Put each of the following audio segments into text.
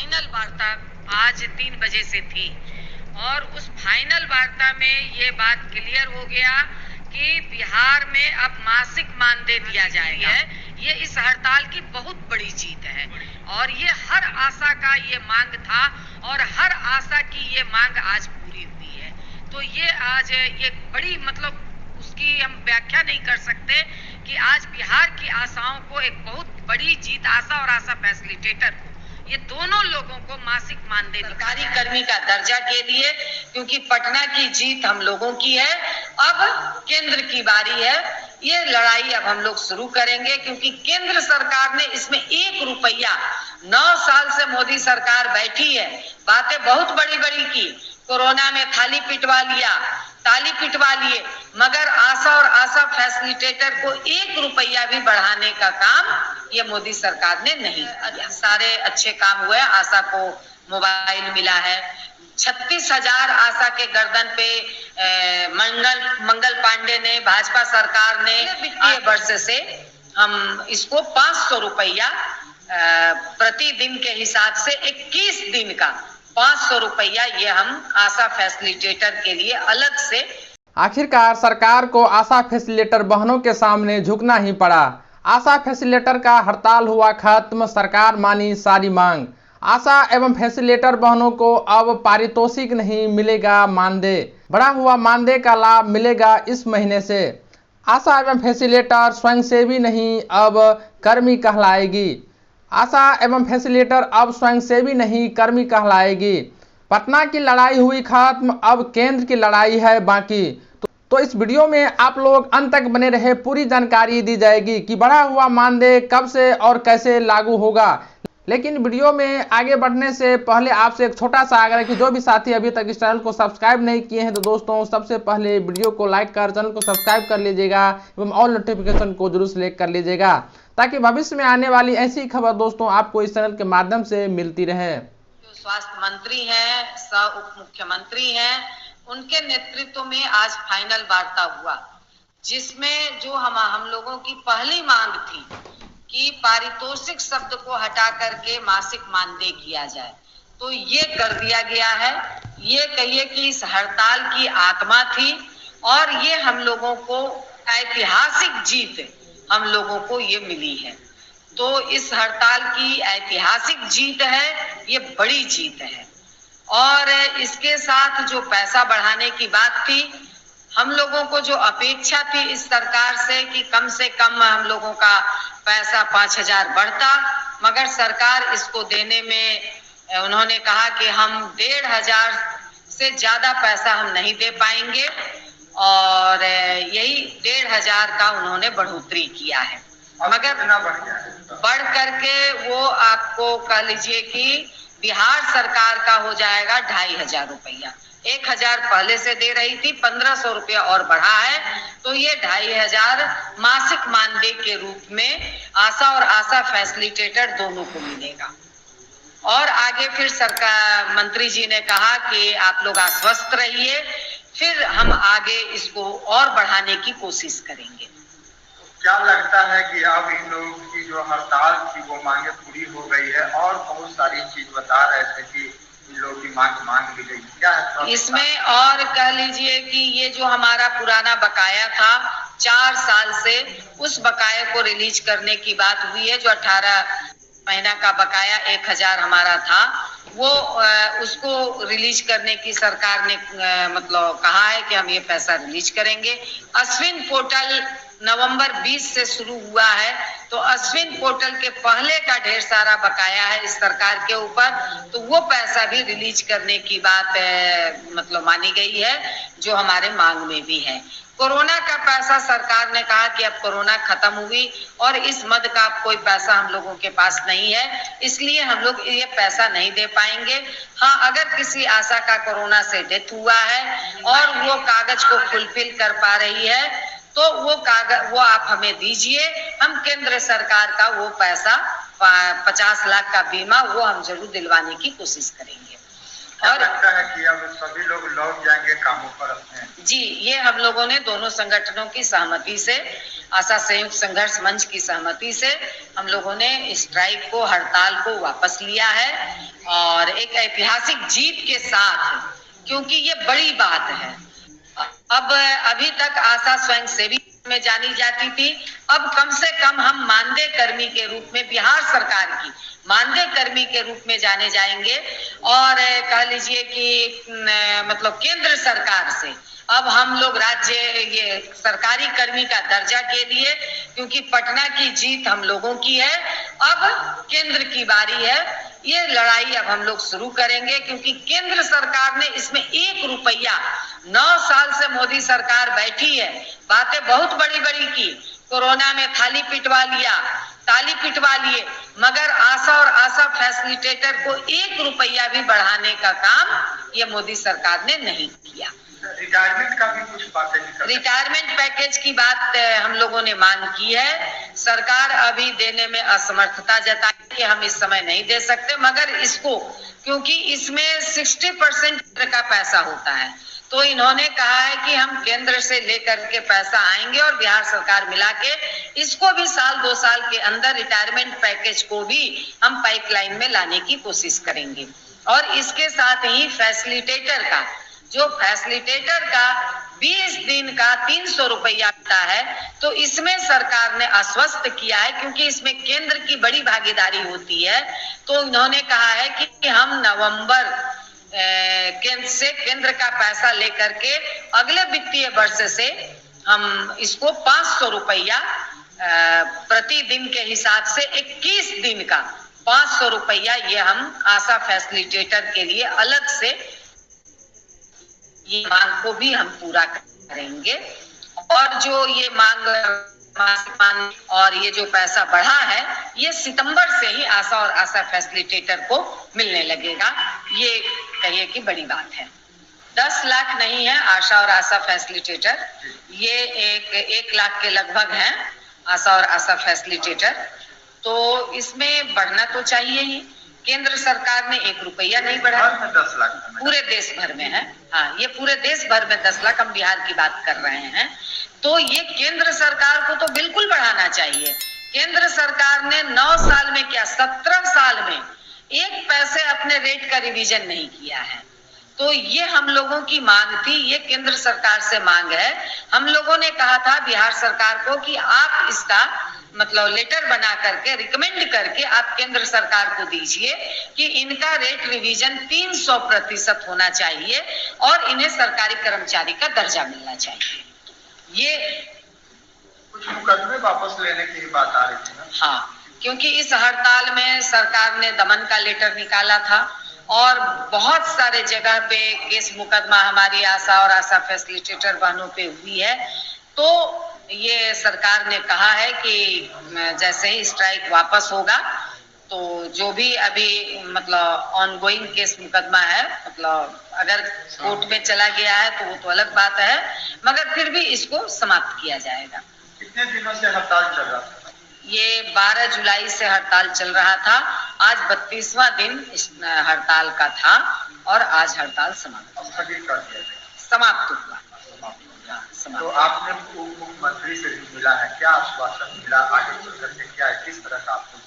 Final वार्ता आज 3 बजे से थी और उस फाइनल वार्ता में ये बात क्लियर हो गया कि बिहार में अब मासिक मानदेय दिया जाएगा। ये इस हड़ताल की बहुत बड़ी जीत है और ये हर आशा का ये मांग था और हर आशा की ये मांग आज पूरी हुई है। तो ये आज ये बड़ी उसकी हम व्याख्या नहीं कर सकते कि आज बिहार की आशाओं को एक बहुत बड़ी जीत, आशा और आशा फैसिलिटेटर को, ये दोनों लोगों को मासिक मानदेय सरकारी कर्मी का दर्जा के लिए, क्योंकि पटना की जीत हम लोगों की है। अब केंद्र की बारी है, ये लड़ाई अब हम लोग शुरू करेंगे क्योंकि केंद्र सरकार ने इसमें 1 रुपया 9 साल से मोदी सरकार बैठी है, बातें बहुत बड़ी बड़ी की, कोरोना में थाली पिटवा लिया, ताली पिटवा लिए, मगर आशा और आशा फैसिलिटेटर को 1 रुपया भी बढ़ाने का काम ये मोदी सरकार ने नहीं किया। सारे अच्छे काम हुए, आशा को मोबाइल मिला है, 36,000 आशा के गर्दन पे मंगल पांडे ने, भाजपा सरकार ने वित्तीय वर्ष से हम इसको 500 रुपया प्रतिदिन के हिसाब से 21 दिन का 500 रुपया ये हम आशा फैसिलिटेटर के लिए अलग से। आखिरकार सरकार को आशा फैसिलिटेटर बहनों के सामने झुकना ही पड़ा। आशा फैसिलिटेटर का हड़ताल हुआ खत्म, सरकार मानी सारी मांग। आशा एवं फैसिलिटेटर बहनों को अब पारितोषिक नहीं मिलेगा मानदेय, बढ़ा हुआ मानदेय का लाभ मिलेगा इस महीने से। आशा एवं फैसिलिटेटर स्वयंसेवी नहीं अब कर्मी कहलाएगी। आशा एवं फैसिलिटेटर अब स्वयंसेवी नहीं कर्मी कहलाएगी। पटना की लड़ाई हुई खत्म, अब केंद्र की लड़ाई है बाकी। तो इस वीडियो में आप लोग अंत तक बने रहे, पूरी जानकारी दी जाएगी कि बढ़ा हुआ मानदेय कब से और कैसे लागू होगा। लेकिन वीडियो में आगे बढ़ने से पहले आपसे एक छोटा सा आग्रह है कि जो भी साथी अभी तक इस चैनल को सब्सक्राइब नहीं किए हैं तो दोस्तों सबसे पहले वीडियो को लाइक कर चैनल को सब्सक्राइब कर लीजिएगा एवं ऑल नोटिफिकेशन को जरूर सेलेक्ट कर लीजिएगा ताकि भविष्य में आने वाली ऐसी खबर दोस्तों आपको इस चैनल के माध्यम से मिलती रहे। जो स्वास्थ्य मंत्री हैं, सह उप मुख्यमंत्री हैं, उनके नेतृत्व में आज फाइनल वार्ता हुआ, जिसमें जो हम लोगों की पहली मांग थी कि पारितोषिक शब्द को हटा करके मासिक मानदेय किया जाए, तो ये कर दिया गया है। ये कहिए कि इस हड़ताल की आत्मा थी और ये हम लोगों को ऐतिहासिक जीत हम लोगों को ये मिली है। तो इस हड़ताल की ऐतिहासिक जीत है, ये बड़ी जीत है। और इसके साथ जो पैसा बढ़ाने की बात थी, हम लोगों को जो अपेक्षा थी इस सरकार से कम हम लोगों का पैसा 5,000 बढ़ता, मगर सरकार इसको देने में उन्होंने कहा कि हम 1,500 से ज्यादा पैसा हम नहीं दे पाएंगे और यही 1,500 का उन्होंने बढ़ोतरी किया है। मगर बढ़ करके वो आपको कह लीजिए कि बिहार सरकार का हो जाएगा 2,500 रुपया। 1,000 पहले से दे रही थी, 1,500 रुपया और बढ़ा है, तो ये 2,500 मासिक मानदेय के रूप में आशा और आशा फैसिलिटेटर दोनों को मिलेगा। और आगे फिर सरकार मंत्री जी ने कहा कि आप लोग आश्वस्त रहिए, फिर हम आगे इसको और बढ़ाने की कोशिश करेंगे। क्या लगता है कि अब इन लोगों की जो हड़ताल थी वो मांगे पूरी हो गई है और बहुत सारी चीज बता रहे थे कि इन लोगों की मांग ली गई, क्या है इसमें? और कह लीजिए कि ये जो हमारा पुराना बकाया था 4 साल से, उस बकाये को रिलीज करने की बात हुई है। जो 18 महीना का बकाया 1,000 हमारा था, वो उसको रिलीज करने की सरकार ने कहा है कि हम ये पैसा रिलीज करेंगे। अश्विन पोर्टल नवंबर 20 से शुरू हुआ है, तो अश्विन पोर्टल के पहले का ढेर सारा बकाया है इस सरकार के ऊपर, तो वो पैसा भी रिलीज करने की बात मानी गई है, जो हमारे मांग में भी है। कोरोना का पैसा सरकार ने कहा कि अब कोरोना खत्म हुई और इस मद का कोई पैसा हम लोगों के पास नहीं है, इसलिए हम लोग ये पैसा नहीं दे पाएंगे। हाँ, अगर किसी आशा का कोरोना से डेथ हुआ है और वो कागज को फुलफिल कर पा रही है तो वो आप हमें दीजिए, हम केंद्र सरकार का वो पैसा 50 लाख का बीमा वो हम जरूर दिलवाने की कोशिश करेंगे। और लगता है कि अब सभी लोग लौट जाएंगे कामों पर अपने? जी, ये हम लोगों ने दोनों संगठनों की सहमति से आशा संयुक्त संघर्ष मंच की सहमति से हम लोगों ने स्ट्राइक को, हड़ताल को वापस लिया है और एक ऐतिहासिक जीत के साथ, क्योंकि ये बड़ी बात है। अब अभी तक आशा स्वयंसेवी में जानी जाती थी, अब कम से कम हम मानदेय कर्मी के रूप में, बिहार सरकार की मानदेय कर्मी के रूप में जाने जाएंगे और कह लीजिए कि मतलब केंद्र सरकार से अब हम लोग राज्य ये सरकारी कर्मी का दर्जा के लिए, क्योंकि पटना की जीत हम लोगों की है, अब केंद्र की बारी है। ये लड़ाई अब हम लोग शुरू करेंगे, क्योंकि केंद्र सरकार ने इसमें 1 रुपया 9 साल से मोदी सरकार बैठी है, बातें बहुत बड़ी बड़ी की, कोरोना में थाली पिटवा लिया, ताली पिटवा लिए, मगर आशा और आशा फैसिलिटेटर को 1 रुपया भी बढ़ाने का काम ये मोदी सरकार ने नहीं किया। रिटायरमेंट का भी कुछ बातें निकल, रिटायरमेंट पैकेज की बात हम लोगों ने मांग की है। सरकार अभी देने में असमर्थता जताई कि हम इस समय नहीं दे सकते, मगर इसको क्योंकि इसमें 60% का पैसा होता है, तो इन्होंने कहा है कि हम केंद्र से लेकर के पैसा आएंगे और बिहार सरकार मिला के इसको भी साल 2 साल के अंदर रिटायरमेंट पैकेज को भी हम पाइपलाइन में लाने की कोशिश करेंगे। और इसके साथ ही फैसिलिटेटर का, जो फैसिलिटेटर का 20 दिन का 300 रुपया आता है, तो इसमें सरकार ने आश्वस्त किया है, क्योंकि इसमें केंद्र की बड़ी भागीदारी होती है, तो इन्होंने कहा है कि हम नवंबर केंद्र का पैसा लेकर के अगले वित्तीय वर्ष से हम इसको 500 रुपया प्रतिदिन के हिसाब से 21 दिन का 500 रुपया ये हम आशा फैसिलिटेटर के लिए अलग से ये मांग को भी हम पूरा करेंगे। और जो ये मांग और ये जो पैसा बढ़ा है, ये सितंबर से ही आशा और आशा फैसिलिटेटर को मिलने लगेगा। ये कहिए कि बड़ी बात है। 10 लाख नहीं है आशा और आशा फैसिलिटेटर, ये 1 लाख के लगभग हैं आशा और आशा फैसिलिटेटर, तो इसमें बढ़ना तो चाहिए ही। केंद्र सरकार ने 1 रुपया नहीं बढ़ाया, 10 लाख पूरे देश भर में है। हाँ, ये पूरे देश भर में 10 लाख, हम बिहार की बात कर रहे हैं, तो ये केंद्र सरकार को तो बिल्कुल बढ़ाना चाहिए। केंद्र सरकार ने 9 साल में क्या 17 साल में 1 पैसे अपने रेट का रिवीजन नहीं किया है, तो ये हम लोगों की मांग थी, ये केंद्र सरकार से मांग है। हम लोगों ने कहा था बिहार सरकार को कि आप इसका मतलब लेटर बना करके रिकमेंड करके आप केंद्र सरकार को दीजिए कि इनका रेट रिवीजन 300% होना चाहिए और इन्हें सरकारी कर्मचारी का दर्जा मिलना चाहिए। ये कुछ मुकदमे वापस लेने की बात आ रही थी ना? हाँ, क्योंकि इस हड़ताल में सरकार ने दमन का लेटर निकाला था और बहुत सारे जगह पे केस मुकदमा हमारी आशा और आशा फैसिलिटेटर बहनों पे हुई है, तो ये सरकार ने कहा है कि जैसे ही स्ट्राइक वापस होगा तो जो भी अभी मतलब ऑनगोइंग केस मुकदमा है, मतलब अगर कोर्ट में चला गया है तो वो तो अलग बात है, मगर फिर भी इसको समाप्त किया जाएगा। कितने दिनों से हड़ताल चल रहा था? ये 12 जुलाई से हड़ताल चल रहा था, आज 32वां दिन इस हड़ताल का था और आज हड़ताल समाप्त कर दिया गया, समाप्त हुआ। तो आपने उप मुख्यमंत्री से भी मिला है, क्या आश्वासन मिला? आगे चलकर के क्या है, किस तरह का आपको?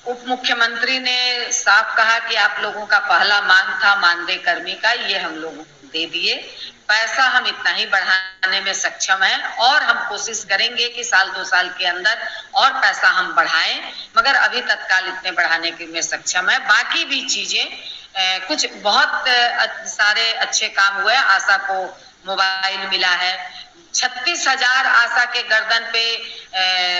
उप मुख्यमंत्री ने साफ कहा कि आप लोगों का पहला मांग था मानदेय कर्मी का, ये हम लोगों को दे दिए, पैसा हम इतना ही बढ़ाने में सक्षम है और हम कोशिश करेंगे कि साल 2 साल के अंदर और पैसा हम बढ़ाएं, मगर अभी तत्काल इतने बढ़ाने के में सक्षम है। बाकी भी चीजें कुछ बहुत सारे अच्छे काम हुए। आशा को मोबाइल मिला है, 36,000 आशा के गर्दन पे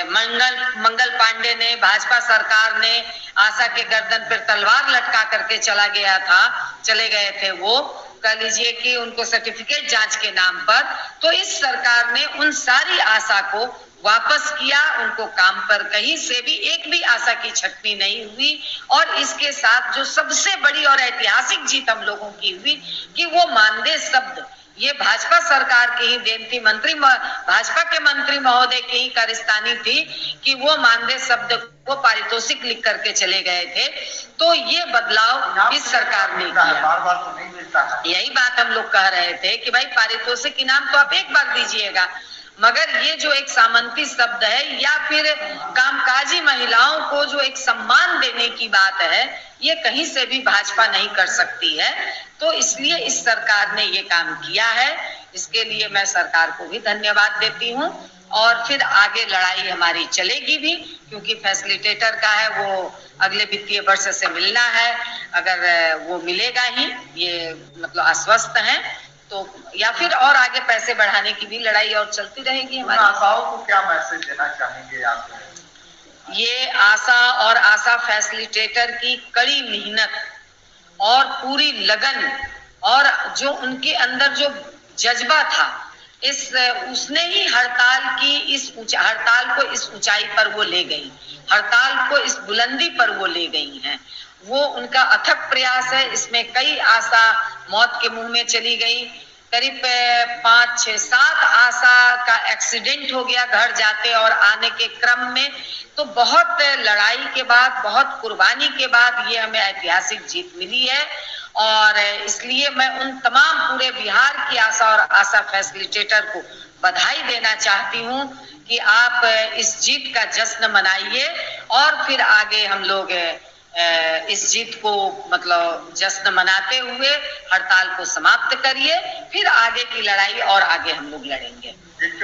मंगल पांडे ने, भाजपा सरकार ने आशा के गर्दन पर तलवार लटका करके चले गए थे, वो कह लीजिए कि उनको सर्टिफिकेट जांच के नाम पर, तो इस सरकार ने उन सारी आशा को वापस किया, उनको काम पर कहीं से भी एक भी आशा की छटनी नहीं हुई। और इसके साथ जो सबसे बड़ी और ऐतिहासिक जीत हम लोगों की हुई कि वो मानदेय शब्द, ये भाजपा सरकार की ही देन थी, भाजपा के मंत्री महोदय की ही कारस्तानी थी कि वो मानदेय शब्द को पारितोषिक लिख करके चले गए थे, तो ये बदलाव इस सरकार ने किया। बार-बार तो नहीं मिलता है। यही बात हम लोग कह रहे थे कि भाई पारितोषिक इनाम तो आप एक बार दीजिएगा, मगर ये जो एक सामंती शब्द है या फिर कामकाजी महिलाओं को जो एक सम्मान देने की बात है, ये कहीं से भी भाजपा नहीं कर सकती है। तो इसलिए इस सरकार ने ये काम किया है, इसके लिए मैं सरकार को भी धन्यवाद देती हूँ। और फिर आगे लड़ाई हमारी चलेगी भी, क्योंकि फैसिलिटेटर का है वो अगले वित्तीय वर्ष से मिलना है। अगर वो मिलेगा ही, ये मतलब आश्वस्त हैं, तो या फिर और आगे पैसे बढ़ाने की भी लड़ाई और चलती रहेगी हमारी। आशाओं को क्या मैसेज देना चाहेंगे आप? ये आशा और आशा फैसिलिटेटर की कड़ी मेहनत और पूरी लगन और जो उनके अंदर जो जज्बा था, उसने ही हड़ताल को इस ऊंचाई पर वो ले गई, हड़ताल को इस बुलंदी पर वो ले गई हैं। वो उनका अथक प्रयास है। इसमें कई आशा मौत के मुंह में चली गई, करीब 5, 6, 7 आशा का एक्सीडेंट हो गया घर जाते और आने के क्रम में। तो बहुत लड़ाई के बाद, बहुत कुर्बानी के बाद ये हमें ऐतिहासिक जीत मिली है। और इसलिए मैं उन तमाम पूरे बिहार की आशा और आशा फैसिलिटेटर को बधाई देना चाहती हूँ कि आप इस जीत का जश्न मनाइए और फिर आगे हम लोग इस जीत को मतलब जश्न मनाते हुए हड़ताल को समाप्त करिए, फिर आगे की लड़ाई और आगे हम लोग लड़ेंगे।